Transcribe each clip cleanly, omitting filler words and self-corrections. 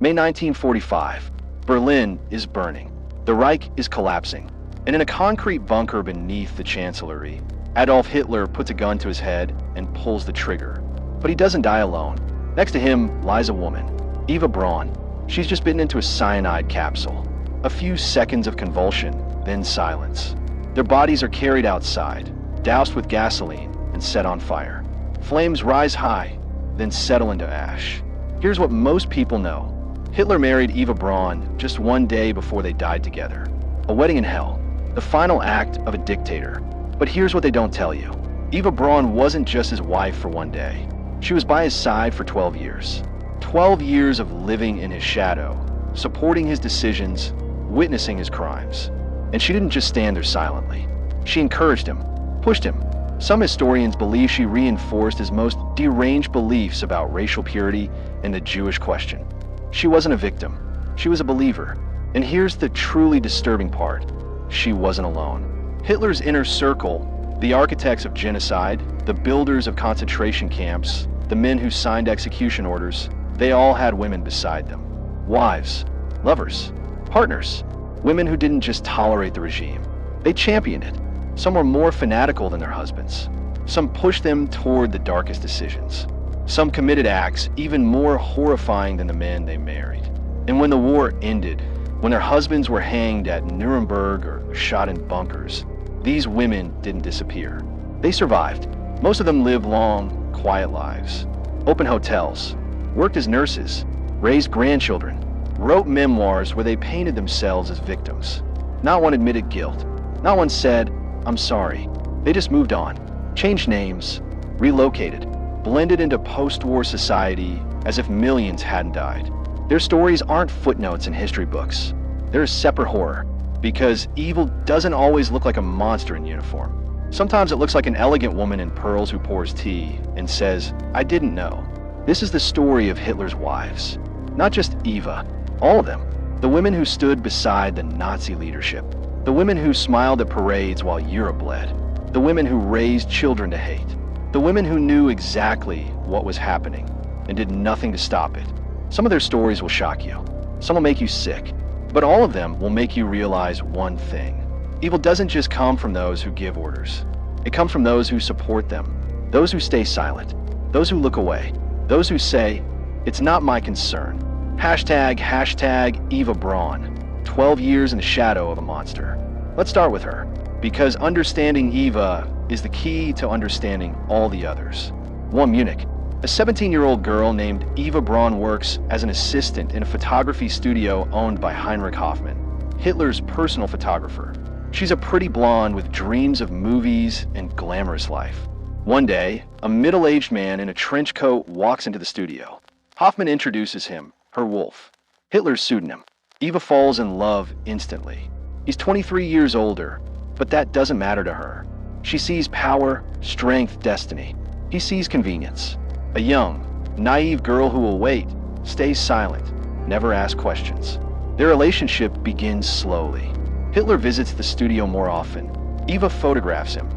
May 1945. Berlin is burning. The Reich is collapsing. And in a concrete bunker beneath the Chancellery, Adolf Hitler puts a gun to his head and pulls the trigger. But he doesn't die alone. Next to him lies a woman, Eva Braun. She's just bitten into a cyanide capsule. A few seconds of convulsion, then silence. Their bodies are carried outside, doused with gasoline and set on fire. Flames rise high, then settle into ash. Here's what most people know. Hitler married Eva Braun just one day before they died together. A wedding in hell, the final act of a dictator. But here's what they don't tell you. Eva Braun wasn't just his wife for one day. She was by his side for 12 years. 12 years of living in his shadow, supporting his decisions, witnessing his crimes. And she didn't just stand there silently. She encouraged him, pushed him. Some historians believe she reinforced his most deranged beliefs about racial purity and the Jewish question. She wasn't a victim. She was a believer. And here's the truly disturbing part. She wasn't alone. Hitler's inner circle, the architects of genocide, the builders of concentration camps, the men who signed execution orders, they all had women beside them. Wives, lovers, partners, women who didn't just tolerate the regime. They championed it. Some were more fanatical than their husbands. Some pushed them toward the darkest decisions. Some committed acts even more horrifying than the men they married. And when the war ended, when their husbands were hanged at Nuremberg or shot in bunkers, these women didn't disappear. They survived. Most of them lived long, quiet lives. Opened hotels, worked as nurses, raised grandchildren, wrote memoirs where they painted themselves as victims. Not one admitted guilt. Not one said, "I'm sorry." They just moved on, changed names, relocated, blended into post-war society as if millions hadn't died. Their stories aren't footnotes in history books. They're a separate horror, because evil doesn't always look like a monster in uniform. Sometimes it looks like an elegant woman in pearls who pours tea and says, "I didn't know." This is the story of Hitler's wives. Not just Eva, all of them. The women who stood beside the Nazi leadership. The women who smiled at parades while Europe bled. The women who raised children to hate. The women who knew exactly what was happening and did nothing to stop it. Some of their stories will shock you. Some will make you sick. But all of them will make you realize one thing. Evil doesn't just come from those who give orders. It comes from those who support them. Those who stay silent. Those who look away. Those who say, "It's not my concern." Hashtag Eva Braun. 12 years in the shadow of a monster. Let's start with her, because understanding Eva is the key to understanding all the others. 1. Munich. A 17-year-old girl named Eva Braun works as an assistant in a photography studio owned by Heinrich Hoffmann, Hitler's personal photographer. She's a pretty blonde with dreams of movies and glamorous life. One day, a middle-aged man in a trench coat walks into the studio. Hoffmann introduces him, her wolf, Hitler's pseudonym. Eva falls in love instantly. He's 23 years older, but that doesn't matter to her. She sees power, strength, destiny. He sees convenience. A young, naive girl who will wait, stays silent, never asks questions. Their relationship begins slowly. Hitler visits the studio more often. Eva photographs him.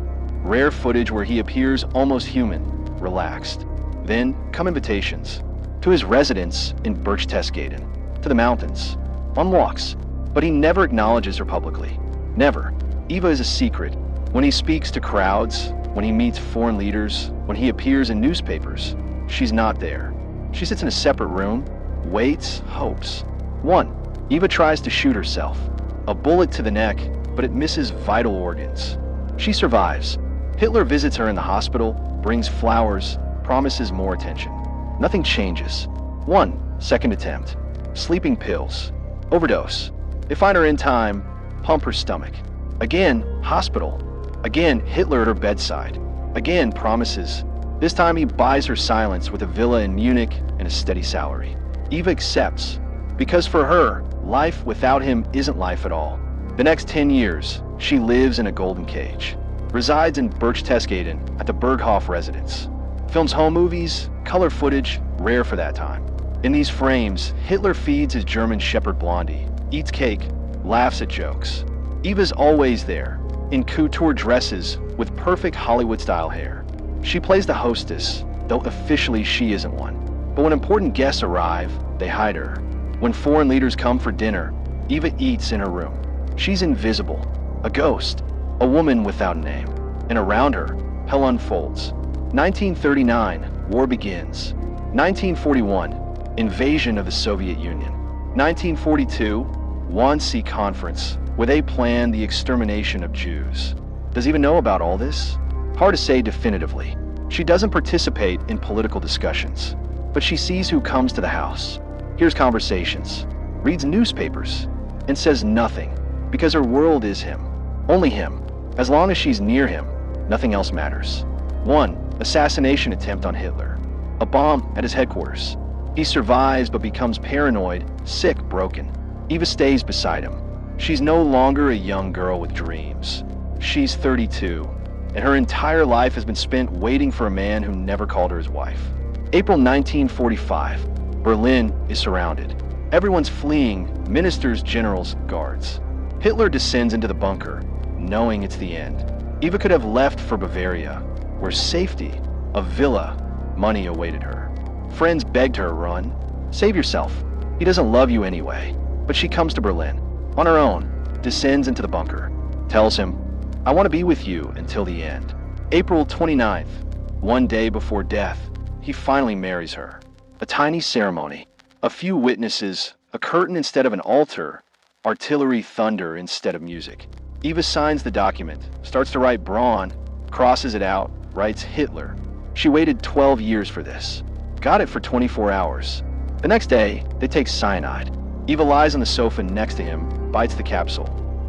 Rare footage where he appears almost human, relaxed. Then come invitations. To his residence in Berchtesgaden, to the mountains, on walks. But he never acknowledges her publicly. Never. Eva is a secret. When he speaks to crowds, when he meets foreign leaders, when he appears in newspapers, she's not there. She sits in a separate room, waits, hopes. 1. Eva tries to shoot herself. A bullet to the neck, but it misses vital organs. She survives. Hitler visits her in the hospital, brings flowers, promises more attention. Nothing changes. 1. Second attempt. Sleeping pills. Overdose. They find her in time, pump her stomach. Again, hospital. Again, Hitler at her bedside. Again, promises. This time he buys her silence with a villa in Munich and a steady salary. Eva accepts, because for her, life without him isn't life at all. The next 10 years, she lives in a golden cage, resides in Berchtesgaden at the Berghof residence, films home movies, color footage, rare for that time. In these frames, Hitler feeds his German Shepherd Blondie, eats cake, laughs at jokes. Eva's always there, in couture dresses with perfect Hollywood-style hair. She plays the hostess, though officially she isn't one. But when important guests arrive, they hide her. When foreign leaders come for dinner, Eva eats in her room. She's invisible, a ghost, a woman without a name. And around her, hell unfolds. 1939, war begins. 1941, invasion of the Soviet Union. 1942, Wannsee Conference, where they plan the extermination of Jews. Does Eva know about all this? Hard to say definitively. She doesn't participate in political discussions, but she sees who comes to the house, hears conversations, reads newspapers, and says nothing, because her world is him. Only him. As long as she's near him, nothing else matters. 1. Assassination attempt on Hitler. A bomb at his headquarters. He survives but becomes paranoid, sick, broken. Eva stays beside him. She's no longer a young girl with dreams. She's 32, and her entire life has been spent waiting for a man who never called her his wife. April 1945. Berlin is surrounded. Everyone's fleeing, ministers, generals, guards. Hitler descends into the bunker, knowing it's the end. Eva could have left for Bavaria, where safety, a villa, money awaited her. Friends begged her, run. Save yourself. He doesn't love you anyway. But she comes to Berlin, on her own, descends into the bunker, tells him, I want to be with you until the end. April 29th, one day before death, he finally marries her. A tiny ceremony, a few witnesses, a curtain instead of an altar, artillery thunder instead of music. Eva signs the document, starts to write Braun, crosses it out, writes Hitler. She waited 12 years for this. Got it for 24 hours. The next day, they take cyanide. Eva lies on the sofa next to him, bites the capsule.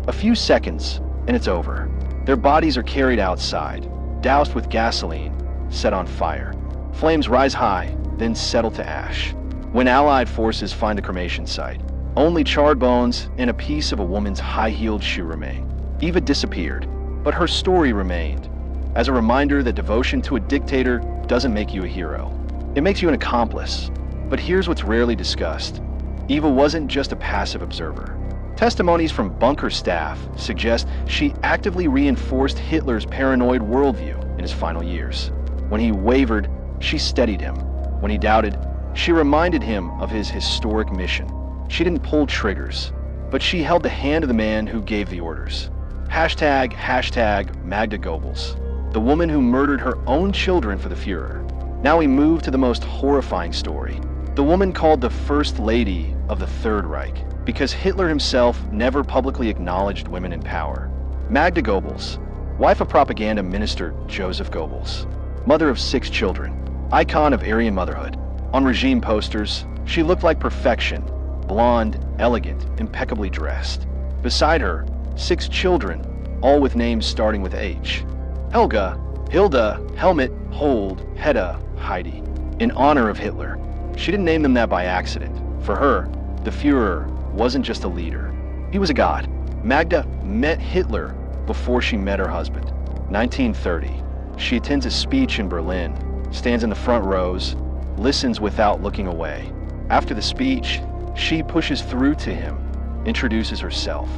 A few seconds, and it's over. Their bodies are carried outside, doused with gasoline, set on fire. Flames rise high, then settle to ash. When Allied forces find a cremation site, only charred bones and a piece of a woman's high-heeled shoe remain. Eva disappeared, but her story remained, as a reminder that devotion to a dictator doesn't make you a hero. It makes you an accomplice. But here's what's rarely discussed. Eva wasn't just a passive observer. Testimonies from bunker staff suggest she actively reinforced Hitler's paranoid worldview in his final years. When he wavered, she steadied him. When he doubted, she reminded him of his historic mission. She didn't pull triggers, but she held the hand of the man who gave the orders. Hashtag Magda Goebbels, the woman who murdered her own children for the Fuhrer. Now we move to the most horrifying story. The woman called the First Lady of the Third Reich, because Hitler himself never publicly acknowledged women in power. Magda Goebbels, wife of propaganda minister Joseph Goebbels, mother of 6 children, icon of Aryan motherhood. On regime posters, she looked like perfection, blonde, elegant, impeccably dressed. Beside her, 6 children, all with names starting with H. Helga, Hilda, Helmut, Hold, Hedda, Heidi. In honor of Hitler. She didn't name them that by accident. For her, the Fuhrer wasn't just a leader. He was a god. Magda met Hitler before she met her husband. 1930. She attends a speech in Berlin, stands in the front rows, listens without looking away. After the speech, she pushes through to him, introduces herself.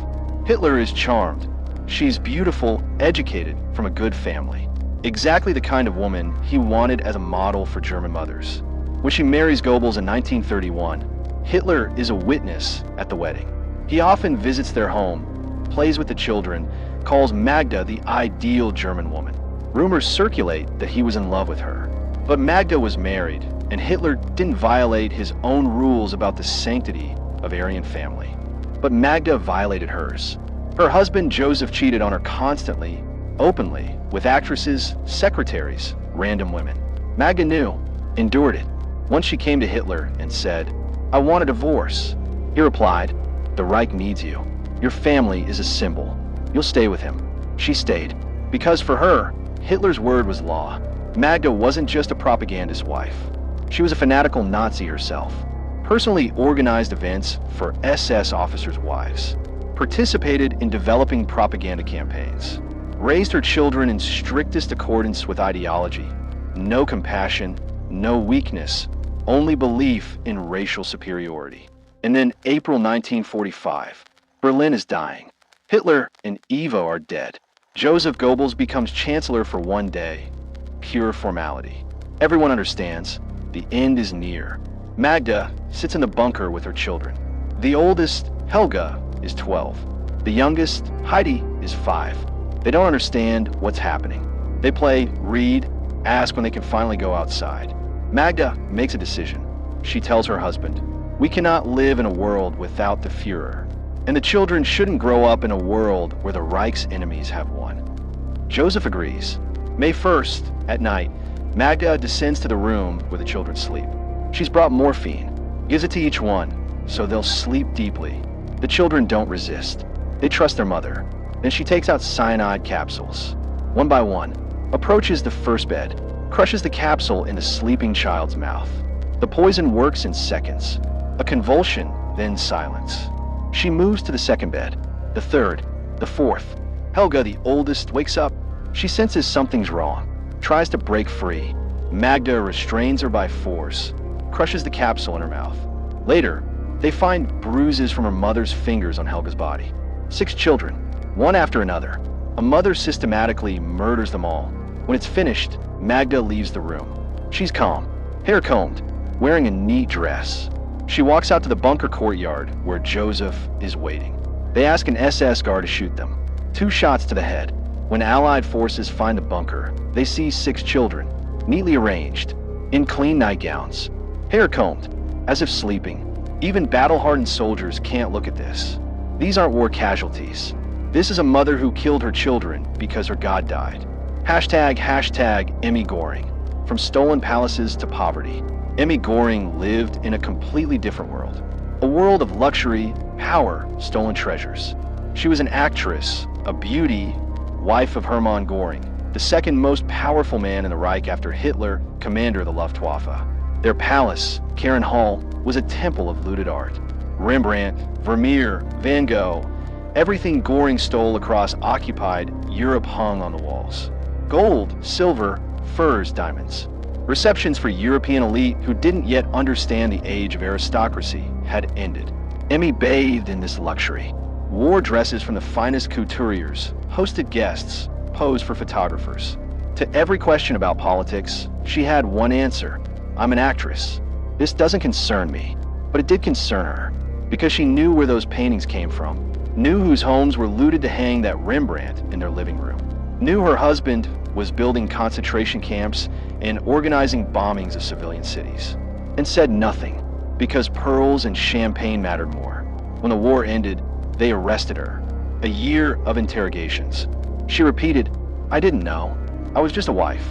Hitler is charmed. She's beautiful, educated, from a good family. Exactly the kind of woman he wanted as a model for German mothers. When she marries Goebbels in 1931, Hitler is a witness at the wedding. He often visits their home, plays with the children, calls Magda the ideal German woman. Rumors circulate that he was in love with her. But Magda was married, and Hitler didn't violate his own rules about the sanctity of Aryan family. But Magda violated hers. Her husband Joseph cheated on her constantly, openly, with actresses, secretaries, random women. Magda knew, endured it. Once she came to Hitler and said, I want a divorce. He replied, the Reich needs you. Your family is a symbol. You'll stay with him. She stayed. Because for her, Hitler's word was law. Magda wasn't just a propagandist wife. She was a fanatical Nazi herself. Personally organized events for SS officers' wives. Participated in developing propaganda campaigns. Raised her children in strictest accordance with ideology. No compassion, no weakness, only belief in racial superiority. And then April 1945, Berlin is dying. Hitler and Ivo are dead. Joseph Goebbels becomes chancellor for one day. Pure formality. Everyone understands the end is near. Magda sits in the bunker with her children. The oldest, Helga, is 12. The youngest, Heidi, is 5. They don't understand what's happening. They play, read, ask when they can finally go outside. Magda makes a decision. She tells her husband, "We cannot live in a world without the Führer, and the children shouldn't grow up in a world where the Reich's enemies have won." Joseph agrees. May 1st, at night, Magda descends to the room where the children sleep. She's brought morphine, gives it to each one, so they'll sleep deeply. The children don't resist. They trust their mother. Then she takes out cyanide capsules. One by one, approaches the first bed, crushes the capsule in the sleeping child's mouth. The poison works in seconds. A convulsion, then silence. She moves to the second bed, the third, the fourth. Helga, the oldest, wakes up. She senses something's wrong, tries to break free. Magda restrains her by force, crushes the capsule in her mouth. Later, they find bruises from her mother's fingers on Helga's body. 6 children, one after another. A mother systematically murders them all. When it's finished, Magda leaves the room. She's calm, hair combed, wearing a neat dress. She walks out to the bunker courtyard where Joseph is waiting. They ask an SS guard to shoot them. 2 shots to the head. When Allied forces find the bunker, they see 6 children, neatly arranged, in clean nightgowns, hair combed, as if sleeping. Even battle-hardened soldiers can't look at this. These aren't war casualties. This is a mother who killed her children because her God died. Hashtag Emmy Goring. From stolen palaces to poverty, Emmy Goring lived in a completely different world. A world of luxury, power, stolen treasures. She was an actress, a beauty, wife of Hermann Goring, the second most powerful man in the Reich after Hitler, commander of the Luftwaffe. Their palace, Karen Hall, was a temple of looted art. Rembrandt, Vermeer, Van Gogh, everything Goring stole across occupied Europe hung on the walls. Gold, silver, furs, diamonds. Receptions for European elite who didn't yet understand the age of aristocracy had ended. Emmy bathed in this luxury. Wore dresses from the finest couturiers, hosted guests, posed for photographers. To every question about politics, she had one answer: "I'm an actress. This doesn't concern me." But it did concern her, because she knew where those paintings came from, knew whose homes were looted to hang that Rembrandt in their living room, knew her husband was building concentration camps and organizing bombings of civilian cities, and said nothing, because pearls and champagne mattered more. When the war ended, they arrested her. A year of interrogations. She repeated, "I didn't know. I was just a wife."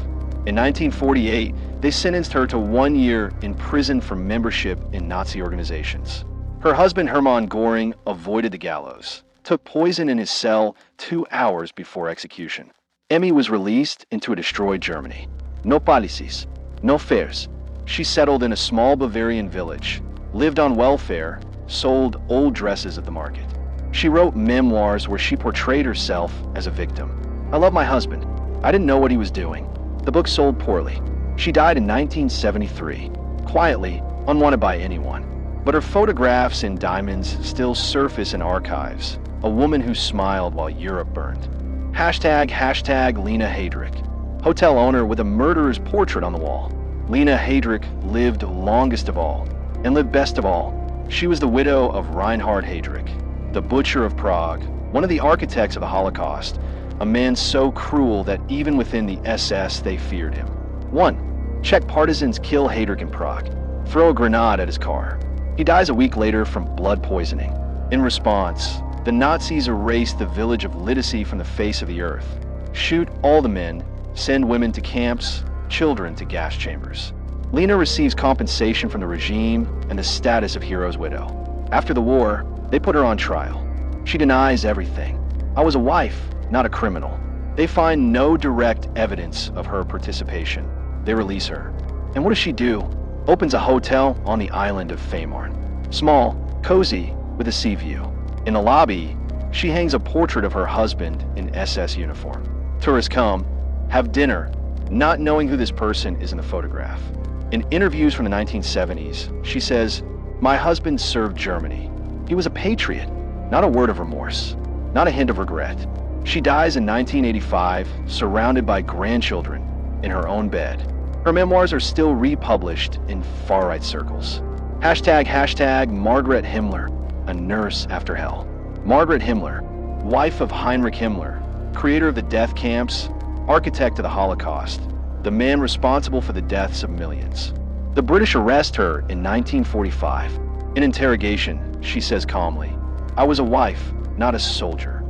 In 1948, they sentenced her to 1 year in prison for membership in Nazi organizations. Her husband Hermann Goring avoided the gallows, took poison in his cell 2 hours before execution. Emmy was released into a destroyed Germany. No policies, no fares. She settled in a small Bavarian village, lived on welfare, sold old dresses at the market. She wrote memoirs where she portrayed herself as a victim. "I love my husband. I didn't know what he was doing." The book sold poorly. She died in 1973, quietly, unwanted by anyone. But her photographs and diamonds still surface in archives. A woman who smiled while Europe burned. Hashtag Lena Heydrich. Hotel owner with a murderer's portrait on the wall. Lena Heydrich lived longest of all, and lived best of all. She was the widow of Reinhard Heydrich, the butcher of Prague, one of the architects of the Holocaust, a man so cruel that even within the SS they feared him. 1. Czech partisans kill Heydrich in Prague, throw a grenade at his car. He dies a week later from blood poisoning. In response, the Nazis erase the village of Lidice from the face of the earth, shoot all the men, send women to camps, children to gas chambers. Lena receives compensation from the regime and the status of hero's widow. After the war, they put her on trial. She denies everything. "I was a wife, not a criminal." They find no direct evidence of her participation. They release her. And what does she do? Opens a hotel on the island of Fehmarn. Small, cozy, with a sea view. In the lobby, she hangs a portrait of her husband in SS uniform. Tourists come, have dinner, not knowing who this person is in the photograph. In interviews from the 1970s, she says, "My husband served Germany. He was a patriot." Not a word of remorse, not a hint of regret. She dies in 1985, surrounded by grandchildren, in her own bed. Her memoirs are still republished in far-right circles. Hashtag Margaret Himmler, a nurse after hell. Margaret Himmler, wife of Heinrich Himmler, creator of the death camps, architect of the Holocaust, the man responsible for the deaths of millions. The British arrest her in 1945. In interrogation, she says calmly, "I was a wife, not a soldier."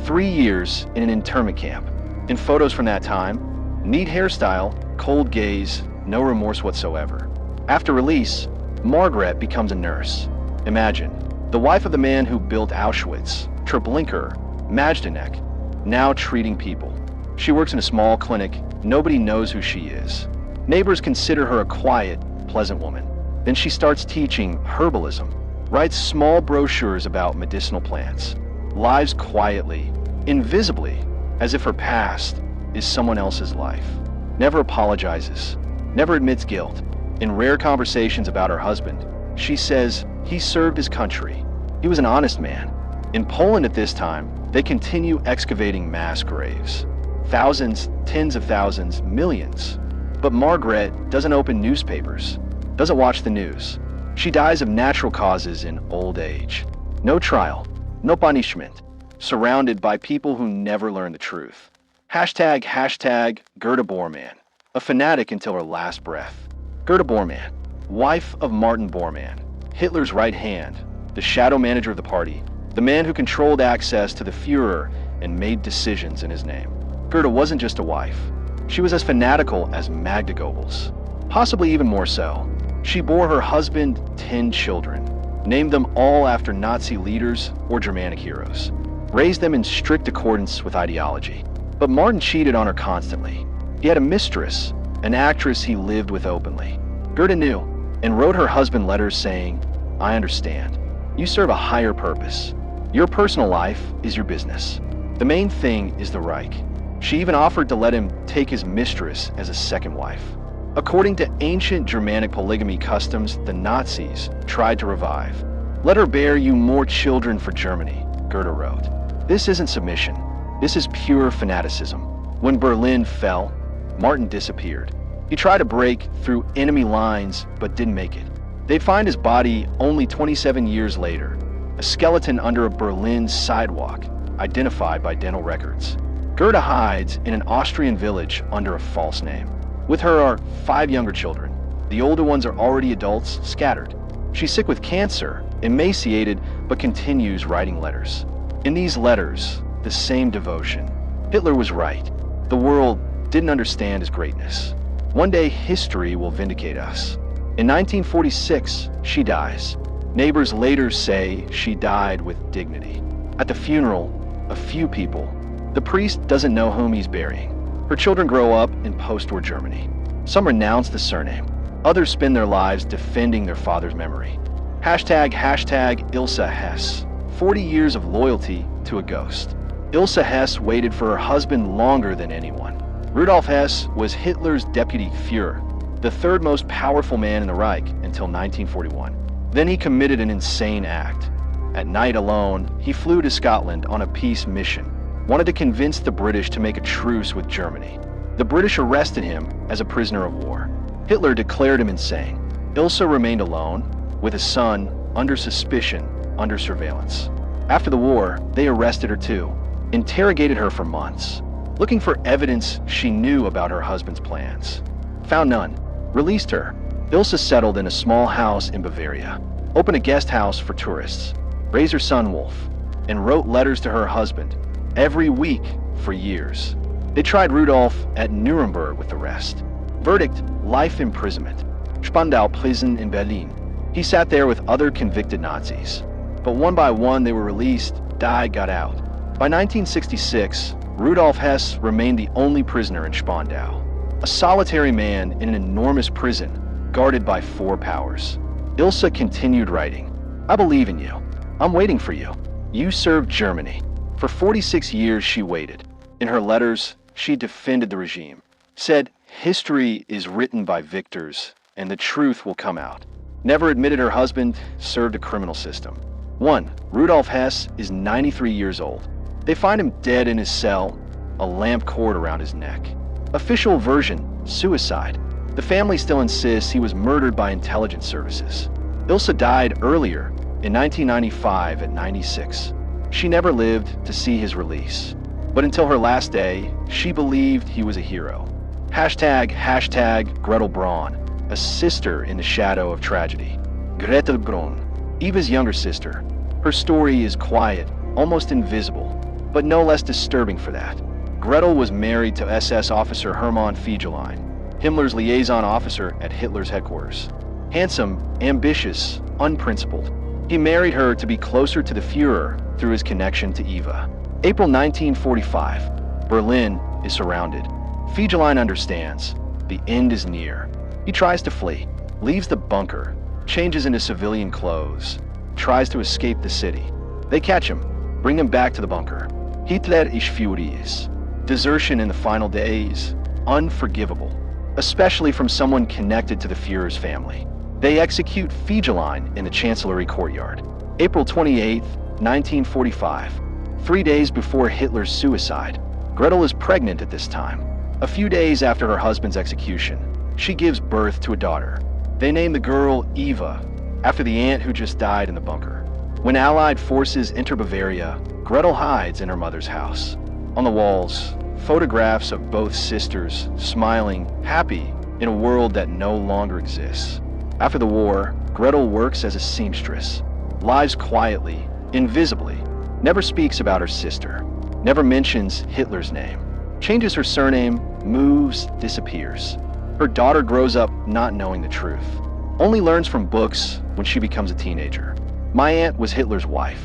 3 years in an internment camp. In photos from that time, neat hairstyle, cold gaze, no remorse whatsoever. After release, Margaret becomes a nurse. Imagine, the wife of the man who built Auschwitz, Treblinka, Majdanek, now treating people. She works in a small clinic. Nobody knows who she is. Neighbors consider her a quiet, pleasant woman. Then she starts teaching herbalism, writes small brochures about medicinal plants, lives quietly, invisibly, as if her past is someone else's life. Never apologizes, never admits guilt. In rare conversations about her husband, she says he served his country. He was an honest man. In Poland at this time, they continue excavating mass graves. Thousands, tens of thousands, millions. But Margaret doesn't open newspapers, doesn't watch the news. She dies of natural causes in old age. No trial, no punishment, surrounded by people who never learn the truth. Hashtag Gerda Bormann, a fanatic until her last breath. Gerda Bormann, wife of Martin Bormann, Hitler's right hand, the shadow manager of the party, the man who controlled access to the Führer and made decisions in his name. Gerda wasn't just a wife. She was as fanatical as Magda Goebbels, possibly even more so. She bore her husband 10 children, named them all after Nazi leaders or Germanic heroes, raised them in strict accordance with ideology. But Martin cheated on her constantly. He had a mistress, an actress he lived with openly. Gerda knew and wrote her husband letters saying, "I understand. You serve a higher purpose. Your personal life is your business. The main thing is the Reich." She even offered to let him take his mistress as a second wife. According to ancient Germanic polygamy customs, the Nazis tried to revive. "Let her bear you more children for Germany," Gerda wrote. This isn't submission. This is pure fanaticism. When Berlin fell, Martin disappeared. He tried to break through enemy lines, but didn't make it. They'd find his body only 27 years later, a skeleton under a Berlin sidewalk, identified by dental records. Gerda hides in an Austrian village under a false name. With her are 5 younger children. The older ones are already adults, scattered. She's sick with cancer, emaciated, but continues writing letters. In these letters, the same devotion. Hitler was right. The world didn't understand his greatness. One day, history will vindicate us. In 1946, she dies. Neighbors later say she died with dignity. At the funeral, a few people. The priest doesn't know whom he's burying. Her children grow up in post-war Germany. Some renounce the surname. Others spend their lives defending their father's memory. Hashtag Ilse Hess. 40 years of loyalty to a ghost. Ilse Hess waited for her husband longer than anyone. Rudolf Hess was Hitler's deputy Führer, the third most powerful man in the Reich until 1941. Then he committed an insane act. At night alone, he flew to Scotland on a peace mission. Wanted to convince the British to make a truce with Germany. The British arrested him as a prisoner of war. Hitler declared him insane. Ilse remained alone, with a son under suspicion, under surveillance. After the war, they arrested her too, interrogated her for months, looking for evidence she knew about her husband's plans. Found none. Released her. Ilse settled in a small house in Bavaria, opened a guest house for tourists, raised her son Wolf, and wrote letters to her husband every week for years. They tried Rudolf at Nuremberg with the rest. Verdict, life imprisonment. Spandau prison in Berlin. He sat there with other convicted Nazis. But one by one they were released, died, got out. By 1966, Rudolf Hess remained the only prisoner in Spandau. A solitary man in an enormous prison, guarded by 4 powers. Ilse continued writing. "I believe in you. I'm waiting for you. You served Germany." For 46 years she waited. In her letters, she defended the regime. Said, history is written by victors, and the truth will come out. Never admitted her husband served a criminal system. 1. Rudolf Hess is 93 years old. They find him dead in his cell, a lamp cord around his neck. Official version, suicide. The family still insists he was murdered by intelligence services. Ilse died earlier, in 1995 at 96. She never lived to see his release. But until her last day, she believed he was a hero. Hashtag Gretel Braun, a sister in the shadow of tragedy. Gretel Braun, Eva's younger sister. Her story is quiet, almost invisible, but no less disturbing for that. Gretel was married to SS officer Hermann Fegelein, Himmler's liaison officer at Hitler's headquarters. Handsome, ambitious, unprincipled, he married her to be closer to the Führer through his connection to Eva. April 1945, Berlin is surrounded. Fegelein understands. The end is near. He tries to flee, leaves the bunker, changes into civilian clothes, tries to escape the city. They catch him, bring him back to the bunker. Hitler ist furious. Desertion in the final days, unforgivable, especially from someone connected to the Führer's family. They execute Fegelein in the Chancellery courtyard. April 28, 1945. 3 days before Hitler's suicide. Gretel is pregnant at this time. A few days after her husband's execution, she gives birth to a daughter. They name the girl Eva, after the aunt who just died in the bunker. When Allied forces enter Bavaria, Gretel hides in her mother's house. On the walls, photographs of both sisters, smiling, happy, in a world that no longer exists. After the war, Gretel works as a seamstress, lives quietly, invisibly, never speaks about her sister, never mentions Hitler's name, changes her surname, moves, disappears. Her daughter grows up not knowing the truth, only learns from books when she becomes a teenager. My aunt was Hitler's wife.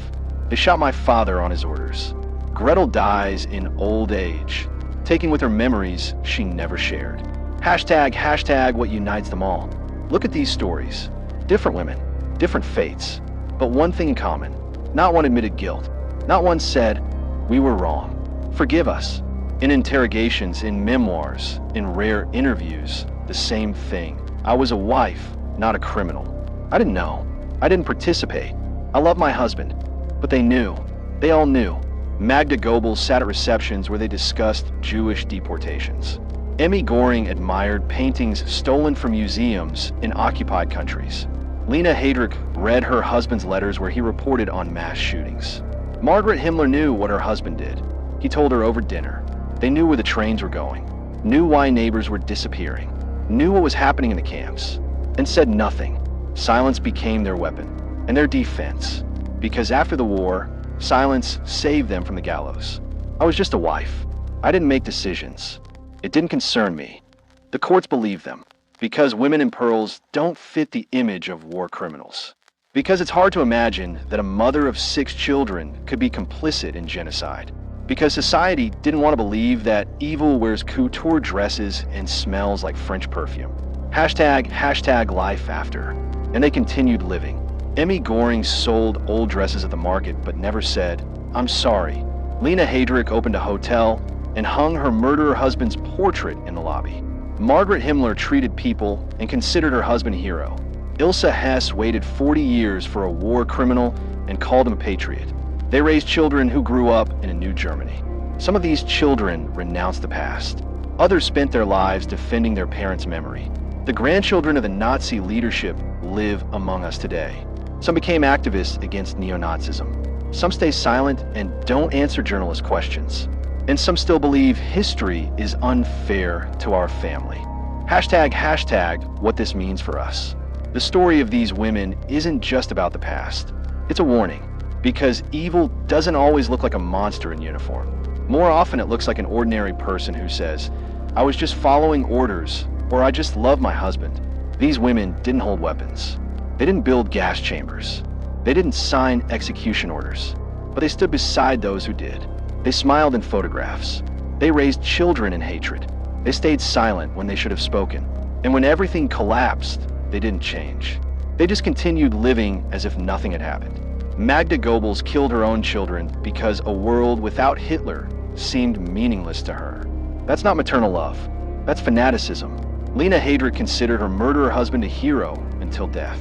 They shot my father on his orders. Gretel dies in old age, taking with her memories she never shared. Hashtag what unites them all. Look at these stories. Different women, different fates, but one thing in common. Not one admitted guilt. Not one said, "We were wrong. Forgive us." In interrogations, in memoirs, in rare interviews, the same thing. I was a wife, not a criminal. I didn't know. I didn't participate. I loved my husband. But they knew. They all knew. Magda Goebbels sat at receptions where they discussed Jewish deportations. Emmy Goring admired paintings stolen from museums in occupied countries. Lena Heydrich read her husband's letters where he reported on mass shootings. Margaret Himmler knew what her husband did. He told her over dinner. They knew where the trains were going, knew why neighbors were disappearing, knew what was happening in the camps, and said nothing. Silence became their weapon and their defense, because after the war, silence saved them from the gallows. I was just a wife. I didn't make decisions. It didn't concern me. The courts believed them, because women in pearls don't fit the image of war criminals. Because it's hard to imagine that a mother of 6 children could be complicit in genocide. Because society didn't want to believe that evil wears couture dresses and smells like French perfume. Hashtag life after. And they continued living. Emmy Goring sold old dresses at the market but never said, "I'm sorry." Lena Heydrich opened a hotel and hung her murderer husband's portrait in the lobby. Margaret Himmler treated people and considered her husband a hero. Ilse Hess waited 40 years for a war criminal and called him a patriot. They raised children who grew up in a new Germany. Some of these children renounced the past. Others spent their lives defending their parents' memory. The grandchildren of the Nazi leadership live among us today. Some became activists against neo-Nazism. Some stay silent and don't answer journalist questions. And some still believe history is unfair to our family. Hashtag what this means for us. The story of these women isn't just about the past. It's a warning, because evil doesn't always look like a monster in uniform. More often it looks like an ordinary person who says, "I was just following orders," or "I just love my husband." These women didn't hold weapons. They didn't build gas chambers. They didn't sign execution orders. But they stood beside those who did. They smiled in photographs. They raised children in hatred. They stayed silent when they should have spoken. And when everything collapsed, they didn't change. They just continued living as if nothing had happened. Magda Goebbels killed her own children because a world without Hitler seemed meaningless to her. That's not maternal love. That's fanaticism. Lena Heydrich considered her murderer husband a hero until death.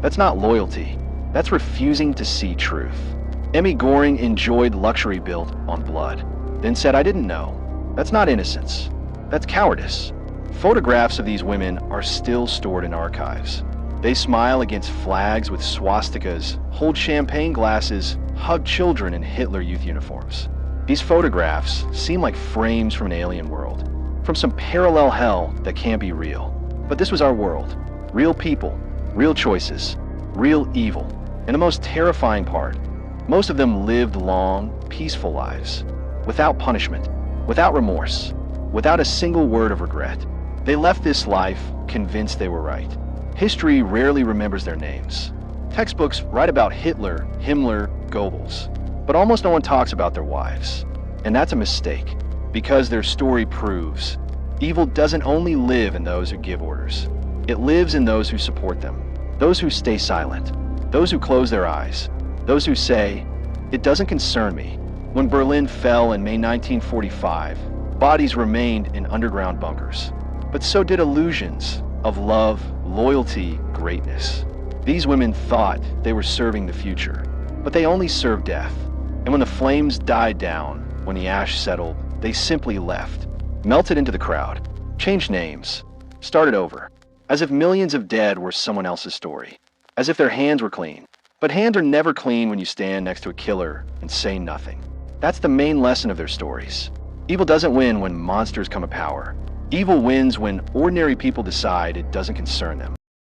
That's not loyalty. That's refusing to see truth. Emmy Goring enjoyed luxury built on blood, then said, "I didn't know." That's not innocence. That's cowardice. Photographs of these women are still stored in archives. They smile against flags with swastikas, hold champagne glasses, hug children in Hitler Youth uniforms. These photographs seem like frames from an alien world, from some parallel hell that can't be real. But this was our world. Real people, real choices, real evil. And the most terrifying part, most of them lived long, peaceful lives, without punishment, without remorse, without a single word of regret. They left this life convinced they were right. History rarely remembers their names. Textbooks write about Hitler, Himmler, Goebbels, but almost no one talks about their wives. And that's a mistake, because their story proves evil doesn't only live in those who give orders. It lives in those who support them, those who stay silent, those who close their eyes, those who say, "It doesn't concern me." When Berlin fell in May 1945, bodies remained in underground bunkers. But so did illusions of love, loyalty, greatness. These women thought they were serving the future, but they only served death. And when the flames died down, when the ash settled, they simply left, melted into the crowd, changed names, started over, as if millions of dead were someone else's story, as if their hands were clean. But hands are never clean when you stand next to a killer and say nothing. That's the main lesson of their stories. Evil doesn't win when monsters come to power. Evil wins when ordinary people decide it doesn't concern them.